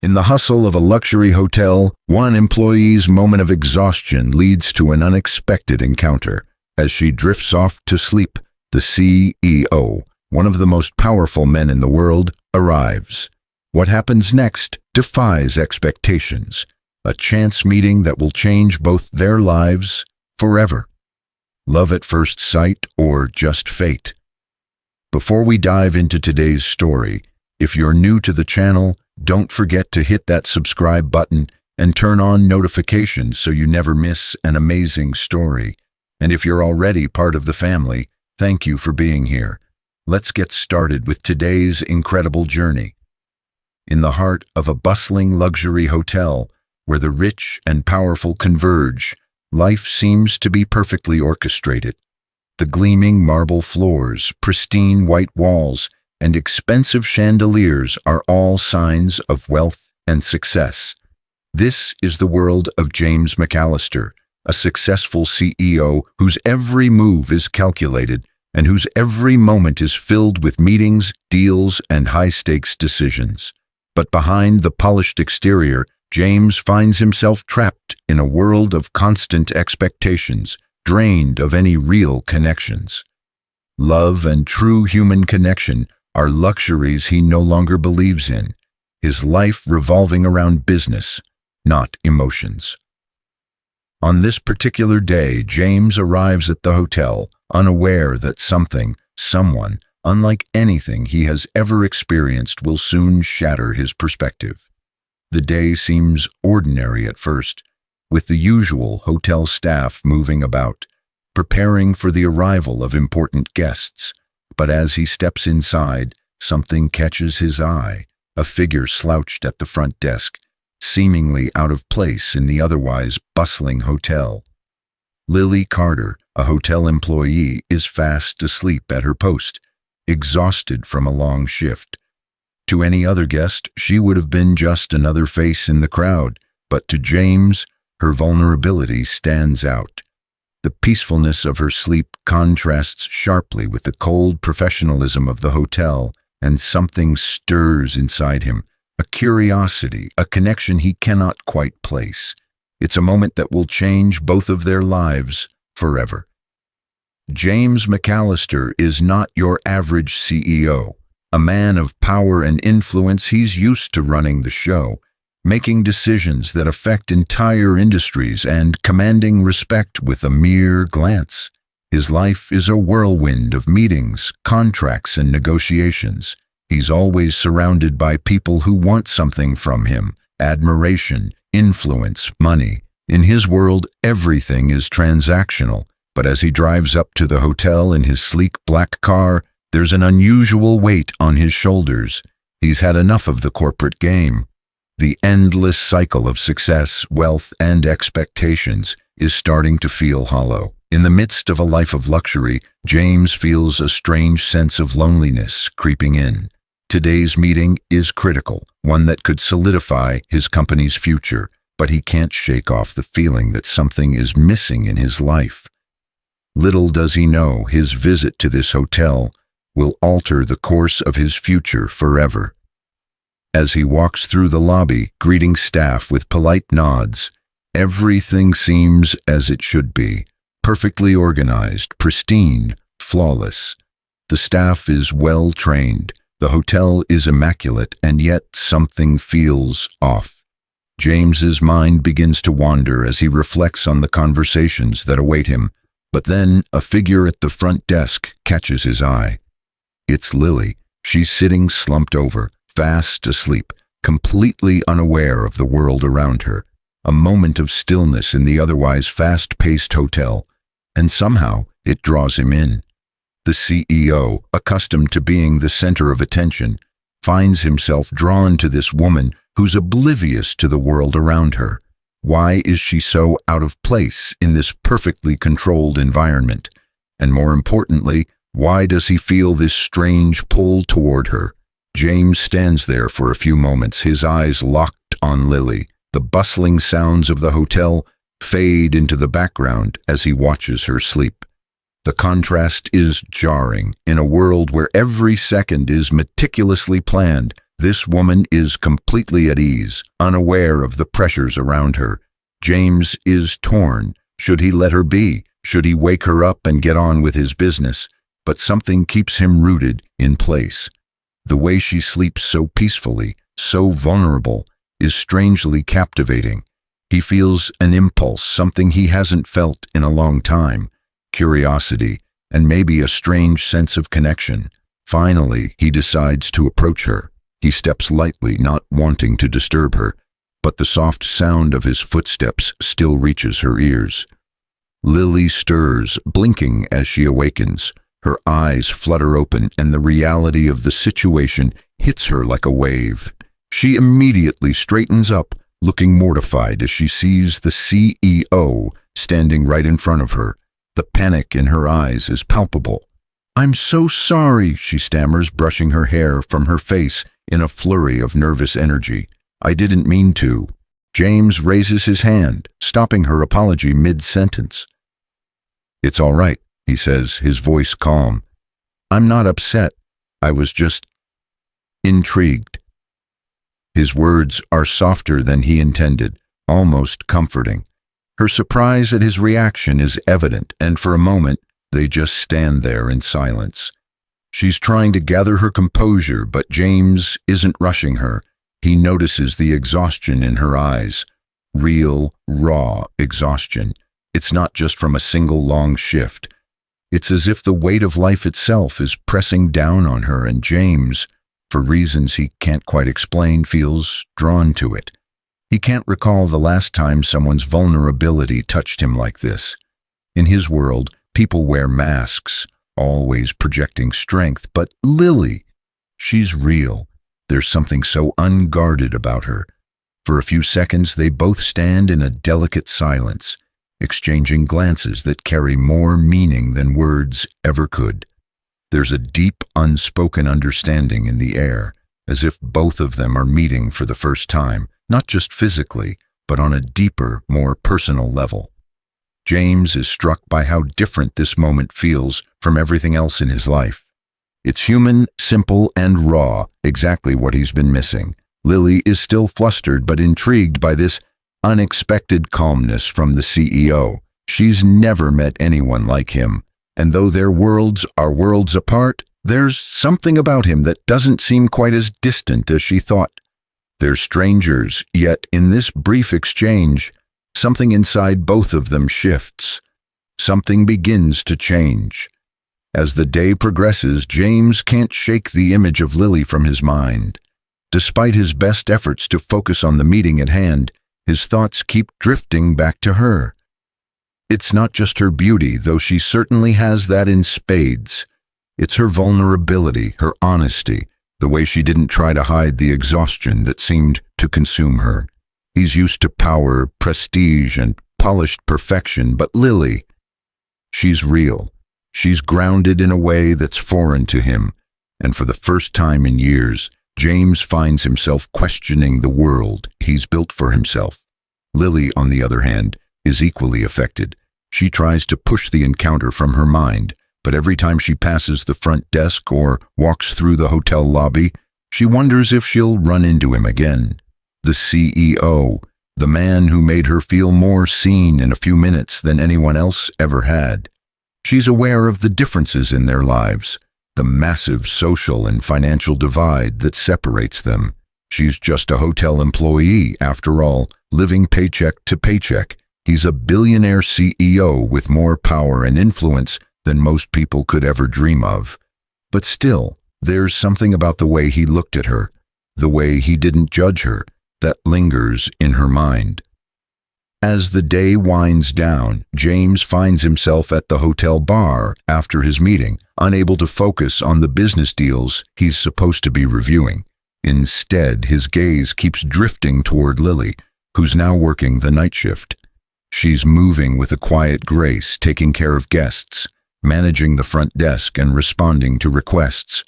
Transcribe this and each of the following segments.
In the hustle of a luxury hotel, one employee's moment of exhaustion leads to an unexpected encounter. As she drifts off to sleep, the CEO, one of the most powerful men in the world, arrives. What happens next defies expectations. A chance meeting that will change both their lives forever. Love at first sight or just fate? Before we dive into today's story, if you're new to the channel, don't forget to hit that subscribe button and turn on notifications so you never miss an amazing story. And if you're already part of the family, thank you for being here. Let's get started with today's incredible journey. In the heart of a bustling luxury hotel, where the rich and powerful converge, life seems to be perfectly orchestrated. The gleaming marble floors, pristine white walls, and expensive chandeliers are all signs of wealth and success. This is the world of James McAllister, a successful CEO whose every move is calculated and whose every moment is filled with meetings, deals, and high-stakes decisions. But behind the polished exterior, James finds himself trapped in a world of constant expectations, drained of any real connections. Love and true human connection are luxuries he no longer believes in, his life revolving around business, not emotions. On this particular day, James arrives at the hotel, unaware that someone, unlike anything he has ever experienced, will soon shatter his perspective. The day seems ordinary at first, with the usual hotel staff moving about, preparing for the arrival of important guests. But as he steps inside, something catches his eye, a figure slouched at the front desk, seemingly out of place in the otherwise bustling hotel. Lily Carter, a hotel employee, is fast asleep at her post, exhausted from a long shift. To any other guest, she would have been just another face in the crowd, but to James, her vulnerability stands out. The peacefulness of her sleep contrasts sharply with the cold professionalism of the hotel, and something stirs inside him, a curiosity, a connection he cannot quite place. It's a moment that will change both of their lives forever. James McAllister is not your average CEO. A man of power and influence, he's used to running the show, making decisions that affect entire industries and commanding respect with a mere glance. His life is a whirlwind of meetings, contracts, and negotiations. He's always surrounded by people who want something from him: admiration, influence, money. In his world, everything is transactional, but as he drives up to the hotel in his sleek black car, there's an unusual weight on his shoulders. He's had enough of the corporate game. The endless cycle of success, wealth, and expectations is starting to feel hollow. In the midst of a life of luxury, James feels a strange sense of loneliness creeping in. Today's meeting is critical, one that could solidify his company's future, but he can't shake off the feeling that something is missing in his life. Little does he know, his visit to this hotel will alter the course of his future forever. As he walks through the lobby, greeting staff with polite nods, everything seems as it should be, perfectly organized, pristine, flawless. The staff is well trained, the hotel is immaculate, and yet something feels off. James's mind begins to wander as he reflects on the conversations that await him, but then a figure at the front desk catches his eye. It's Lily. She's sitting slumped over, fast asleep, completely unaware of the world around her. A moment of stillness in the otherwise fast-paced hotel, and somehow it draws him in. The CEO, accustomed to being the center of attention, finds himself drawn to this woman who's oblivious to the world around her. Why is she so out of place in this perfectly controlled environment? And more importantly, why does he feel this strange pull toward her? James stands there for a few moments, his eyes locked on Lily. The bustling sounds of the hotel fade into the background as he watches her sleep. The contrast is jarring. In a world where every second is meticulously planned, This woman is completely at ease, unaware of the pressures around her. James is torn. Should he let her be? Should he wake her up and get on with his business? But something keeps him rooted in place. The way she sleeps so peacefully, so vulnerable, is strangely captivating. He feels an impulse, something he hasn't felt in a long time, curiosity, and maybe a strange sense of connection. Finally, he decides to approach her. He steps lightly, not wanting to disturb her, but the soft sound of his footsteps still reaches her ears. Lily stirs, blinking as she awakens. Her eyes flutter open, and the reality of the situation hits her like a wave. She immediately straightens up, looking mortified as she sees the CEO standing right in front of her. The panic in her eyes is palpable. "I'm so sorry," she stammers, brushing her hair from her face in a flurry of nervous energy. "I didn't mean to." James raises his hand, stopping her apology mid-sentence. "It's all right," he says, his voice calm. "I'm not upset. I was just intrigued." His words are softer than he intended, almost comforting. Her surprise at his reaction is evident, and for a moment, they just stand there in silence. She's trying to gather her composure, but James isn't rushing her. He notices the exhaustion in her eyes. Real, raw exhaustion. It's not just from a single long shift. It's as if the weight of life itself is pressing down on her, and James, for reasons he can't quite explain, feels drawn to it. He can't recall the last time someone's vulnerability touched him like this. In his world, people wear masks, always projecting strength, but Lily, she's real. There's something so unguarded about her. For a few seconds, they both stand in a delicate silence, exchanging glances that carry more meaning than words ever could. There's a deep, unspoken understanding in the air, as if both of them are meeting for the first time, not just physically, but on a deeper, more personal level. James is struck by how different this moment feels from everything else in his life. It's human, simple, and raw, exactly what he's been missing. Lily is still flustered but intrigued by this unexpected calmness from the CEO. She's never met anyone like him, and though their worlds are worlds apart, there's something about him that doesn't seem quite as distant as she thought. They're strangers, yet in this brief exchange, something inside both of them shifts. Something begins to change. As the day progresses, James can't shake the image of Lily from his mind. Despite his best efforts to focus on the meeting at hand, his thoughts keep drifting back to her. It's not just her beauty, though she certainly has that in spades. It's her vulnerability, her honesty, the way she didn't try to hide the exhaustion that seemed to consume her. He's used to power, prestige, and polished perfection, but Lily, she's real. She's grounded in a way that's foreign to him, and for the first time in years, James finds himself questioning the world he's built for himself. Lily, on the other hand, is equally affected. She tries to push the encounter from her mind, but every time she passes the front desk or walks through the hotel lobby, she wonders if she'll run into him again. The CEO, the man who made her feel more seen in a few minutes than anyone else ever had. She's aware of the differences in their lives, the massive social and financial divide that separates them. She's just a hotel employee, after all, living paycheck to paycheck. He's a billionaire CEO with more power and influence than most people could ever dream of. But still, there's something about the way he looked at her, the way he didn't judge her, that lingers in her mind. As the day winds down, James finds himself at the hotel bar after his meeting, unable to focus on the business deals he's supposed to be reviewing. Instead, his gaze keeps drifting toward Lily, who's now working the night shift. She's moving with a quiet grace, taking care of guests, managing the front desk and responding to requests,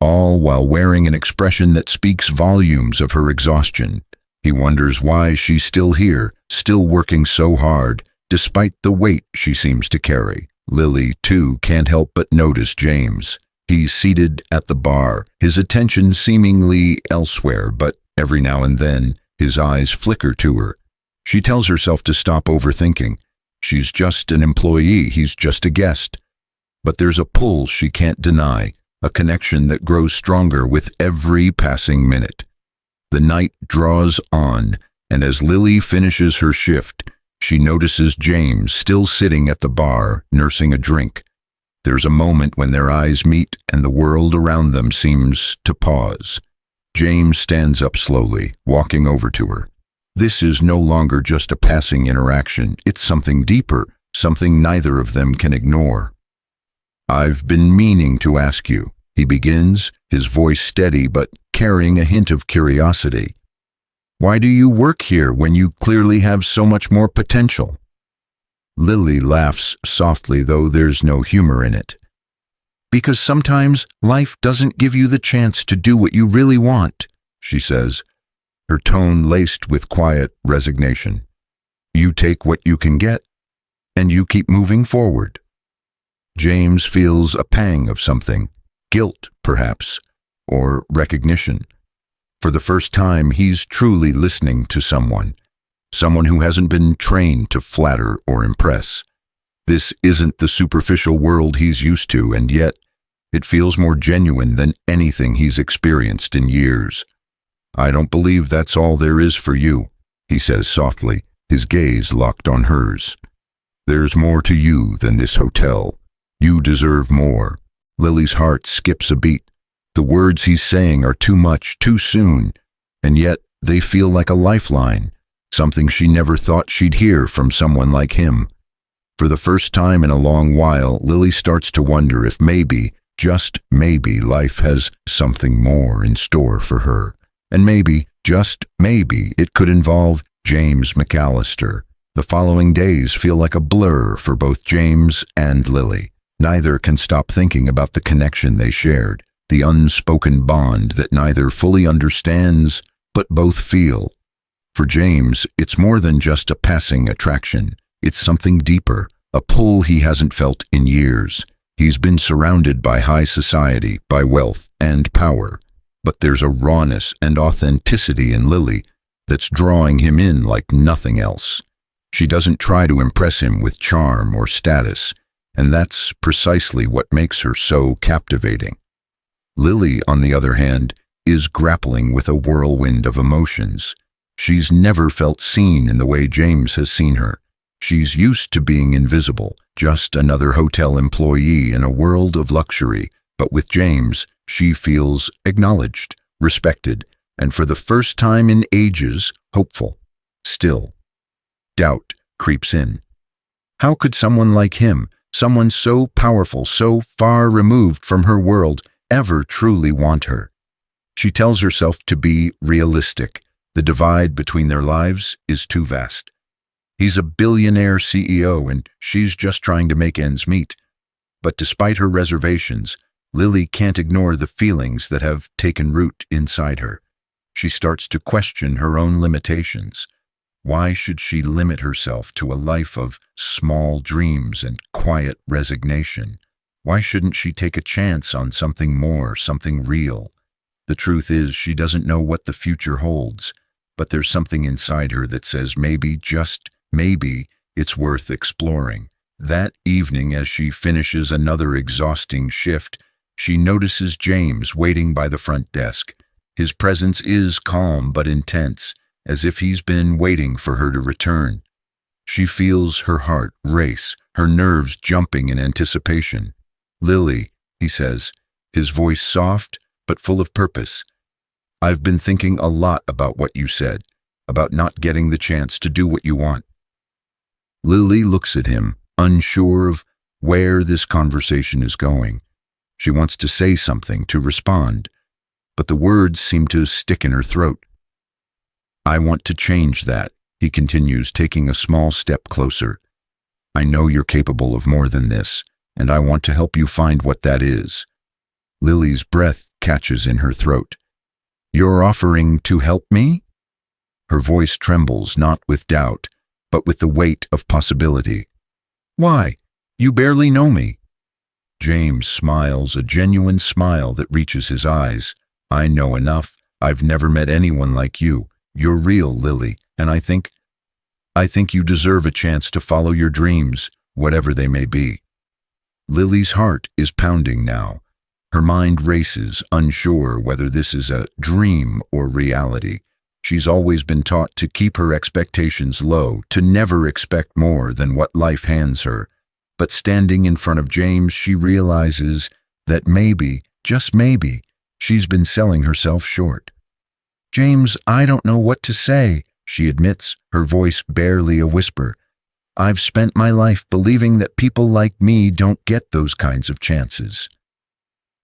all while wearing an expression that speaks volumes of her exhaustion. He wonders why she's still here, still working so hard, despite the weight she seems to carry. Lily, too, can't help but notice James. He's seated at the bar, his attention seemingly elsewhere, but every now and then his eyes flicker to her. She tells herself to stop overthinking. She's just an employee, he's just a guest. But there's a pull she can't deny, a connection that grows stronger with every passing minute. The night draws on, and as Lily finishes her shift, she notices James still sitting at the bar, nursing a drink. There's a moment when their eyes meet and the world around them seems to pause. James stands up slowly, walking over to her. This is no longer just a passing interaction, it's something deeper, something neither of them can ignore. "I've been meaning to ask you," he begins, his voice steady but carrying a hint of curiosity. "Why do you work here when you clearly have so much more potential?" Lily laughs softly, though there's no humor in it. "Because sometimes life doesn't give you the chance to do what you really want," she says, her tone laced with quiet resignation. "You take what you can get, and you keep moving forward." James feels a pang of something, guilt, perhaps, or recognition. For the first time, he's truly listening to someone who hasn't been trained to flatter or impress. This isn't the superficial world he's used to, and yet it feels more genuine than anything he's experienced in years. "I don't believe that's all there is for you," he says softly, his gaze locked on hers. "There's more to you than this hotel. You deserve more." Lily's heart skips a beat. The words he's saying are too much, too soon, and yet they feel like a lifeline, something she never thought she'd hear from someone like him. For the first time in a long while, Lily starts to wonder if maybe, just maybe, life has something more in store for her. And maybe, just maybe, it could involve James McAllister. The following days feel like a blur for both James and Lily. Neither can stop thinking about the connection they shared, the unspoken bond that neither fully understands but both feel. For James, it's more than just a passing attraction. It's something deeper, a pull he hasn't felt in years. He's been surrounded by high society, by wealth and power, but there's a rawness and authenticity in Lily that's drawing him in like nothing else. She doesn't try to impress him with charm or status, and that's precisely what makes her so captivating. Lily, on the other hand, is grappling with a whirlwind of emotions. She's never felt seen in the way James has seen her. She's used to being invisible, just another hotel employee in a world of luxury, but with James, she feels acknowledged, respected, and for the first time in ages, hopeful. Still, doubt creeps in. How could someone like him, someone so powerful, so far removed from her world, ever truly want her? She tells herself to be realistic. The divide between their lives is too vast. He's a billionaire CEO and she's just trying to make ends meet. But despite her reservations, Lily can't ignore the feelings that have taken root inside her. She starts to question her own limitations. Why should she limit herself to a life of small dreams and quiet resignation? Why shouldn't she take a chance on something more, something real? The truth is, she doesn't know what the future holds, but there's something inside her that says maybe, just maybe, it's worth exploring. That evening, as she finishes another exhausting shift, she notices James waiting by the front desk. His presence is calm but intense, as if he's been waiting for her to return. She feels her heart race, her nerves jumping in anticipation. "Lily," he says, his voice soft but full of purpose. "I've been thinking a lot about what you said, about not getting the chance to do what you want." Lily looks at him, unsure of where this conversation is going. She wants to say something, to respond, but the words seem to stick in her throat. "I want to change that," he continues, taking a small step closer. "I know you're capable of more than this, and I want to help you find what that is." Lily's breath catches in her throat. "You're offering to help me?" Her voice trembles, not with doubt, but with the weight of possibility. "Why? You barely know me." James smiles, a genuine smile that reaches his eyes. I know enough. I've never met anyone like you. You're real, Lily, and I think you deserve a chance to follow your dreams, whatever they may be. Lily's heart is pounding now. Her mind races, unsure whether this is a dream or reality. She's always been taught to keep her expectations low, to never expect more than what life hands her. But standing in front of James, she realizes that maybe, just maybe, she's been selling herself short. James, I don't know what to say, she admits, her voice barely a whisper. I've spent my life believing that people like me don't get those kinds of chances.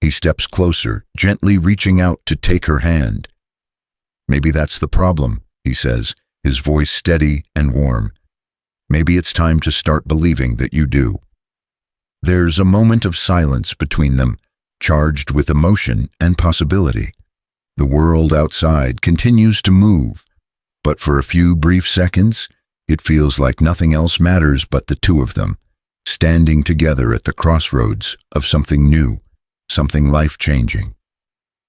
He steps closer, gently reaching out to take her hand. Maybe that's the problem, he says, his voice steady and warm. Maybe it's time to start believing that you do. There's a moment of silence between them, charged with emotion and possibility. The world outside continues to move, but for a few brief seconds, it feels like nothing else matters but the two of them, standing together at the crossroads of something new, something life-changing.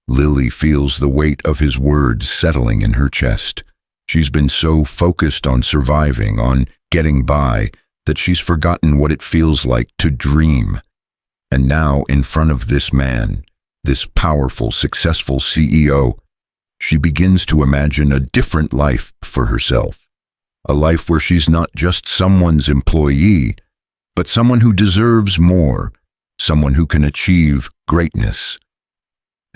Lily feels the weight of his words settling in her chest. She's been so focused on surviving, on getting by, that she's forgotten what it feels like to dream. And now, in front of this man, this powerful, successful CEO, she begins to imagine a different life for herself. A life where she's not just someone's employee, but someone who deserves more, someone who can achieve greatness.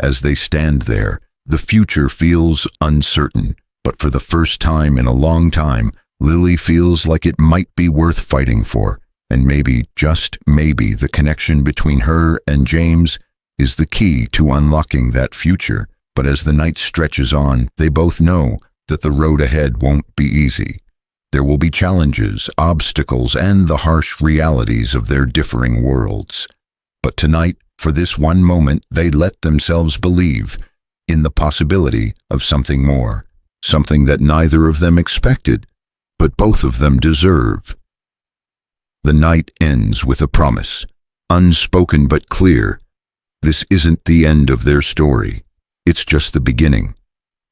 As they stand there, the future feels uncertain, but for the first time in a long time, Lily feels like it might be worth fighting for, and maybe, just maybe, the connection between her and James is the key to unlocking that future. But as the night stretches on, they both know that the road ahead won't be easy. There will be challenges, obstacles, and the harsh realities of their differing worlds. But tonight, for this one moment, they let themselves believe in the possibility of something more, something that neither of them expected, but both of them deserve. The night ends with a promise, unspoken but clear. This isn't the end of their story. It's just the beginning.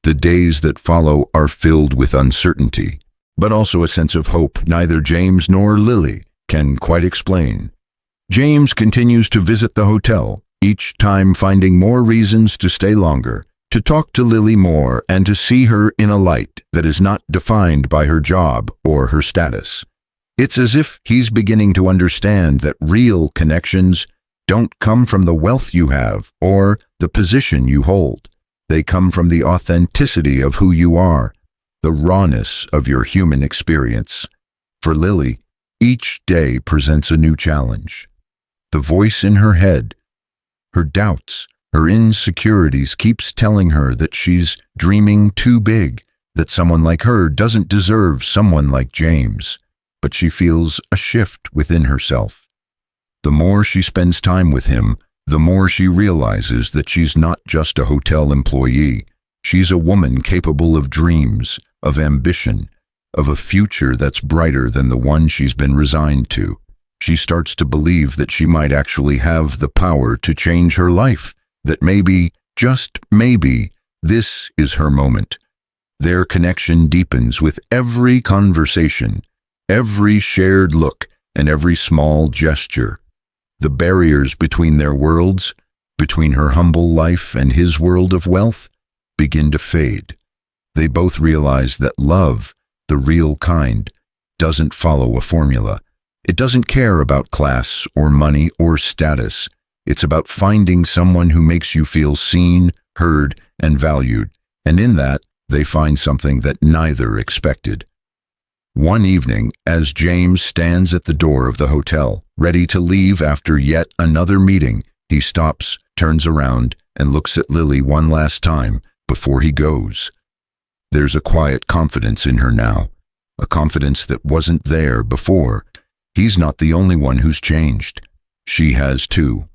The days that follow are filled with uncertainty, but also a sense of hope neither James nor Lily can quite explain. James continues to visit the hotel, each time finding more reasons to stay longer, to talk to Lily more, and to see her in a light that is not defined by her job or her status. It's as if he's beginning to understand that real connections don't come from the wealth you have or the position you hold. They come from the authenticity of who you are, the rawness of your human experience. For Lily, each day presents a new challenge. The voice in her head, her doubts, her insecurities keeps telling her that she's dreaming too big, that someone like her doesn't deserve someone like James. But she feels a shift within herself. The more she spends time with him, the more she realizes that she's not just a hotel employee. She's a woman capable of dreams, of ambition, of a future that's brighter than the one she's been resigned to. She starts to believe that she might actually have the power to change her life, that maybe, just maybe, this is her moment. Their connection deepens with every conversation, every shared look, and every small gesture. The barriers between their worlds, between her humble life and his world of wealth, begin to fade. They both realize that love, the real kind, doesn't follow a formula. It doesn't care about class or money or status. It's about finding someone who makes you feel seen, heard, and valued. And in that, they find something that neither expected. One evening, as James stands at the door of the hotel, ready to leave after yet another meeting, he stops, turns around, and looks at Lily one last time before he goes. There's a quiet confidence in her now, a confidence that wasn't there before. He's not the only one who's changed. She has too.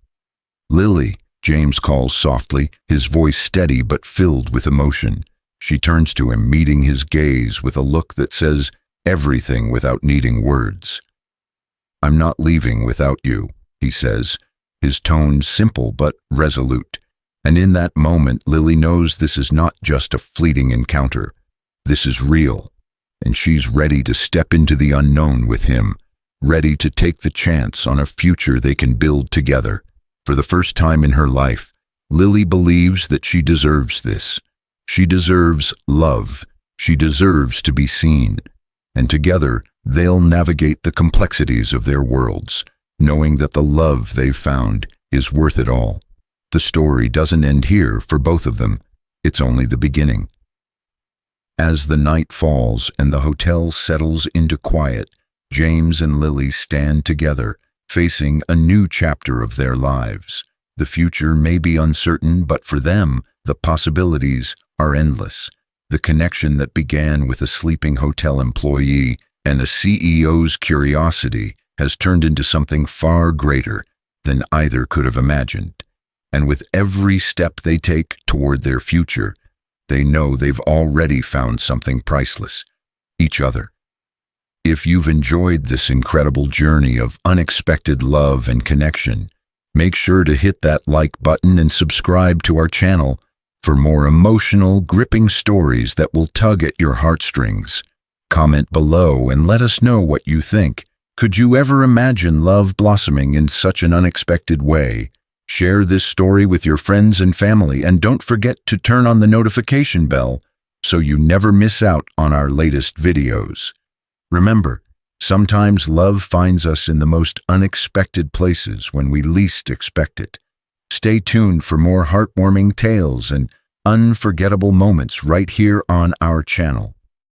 Lily, James calls softly, his voice steady but filled with emotion. She turns to him, meeting his gaze with a look that says everything without needing words. I'm not leaving without you, he says, his tone simple but resolute. And in that moment, Lily knows this is not just a fleeting encounter. This is real, and she's ready to step into the unknown with him, ready to take the chance on a future they can build together. For the first time in her life, Lily believes that she deserves this. She deserves love. She deserves to be seen. And together, they'll navigate the complexities of their worlds, knowing that the love they've found is worth it all. The story doesn't end here for both of them. It's only the beginning. As the night falls and the hotel settles into quiet, James and Lily stand together, facing a new chapter of their lives. The future may be uncertain, but for them, the possibilities are endless. The connection that began with a sleeping hotel employee and a CEO's curiosity has turned into something far greater than either could have imagined. And with every step they take toward their future, they know they've already found something priceless: each other. If you've enjoyed this incredible journey of unexpected love and connection, make sure to hit that like button and subscribe to our channel for more emotional, gripping stories that will tug at your heartstrings. Comment below and let us know what you think. Could you ever imagine love blossoming in such an unexpected way? Share this story with your friends and family, and don't forget to turn on the notification bell so you never miss out on our latest videos. Remember, sometimes love finds us in the most unexpected places when we least expect it. Stay tuned for more heartwarming tales and unforgettable moments right here on our channel.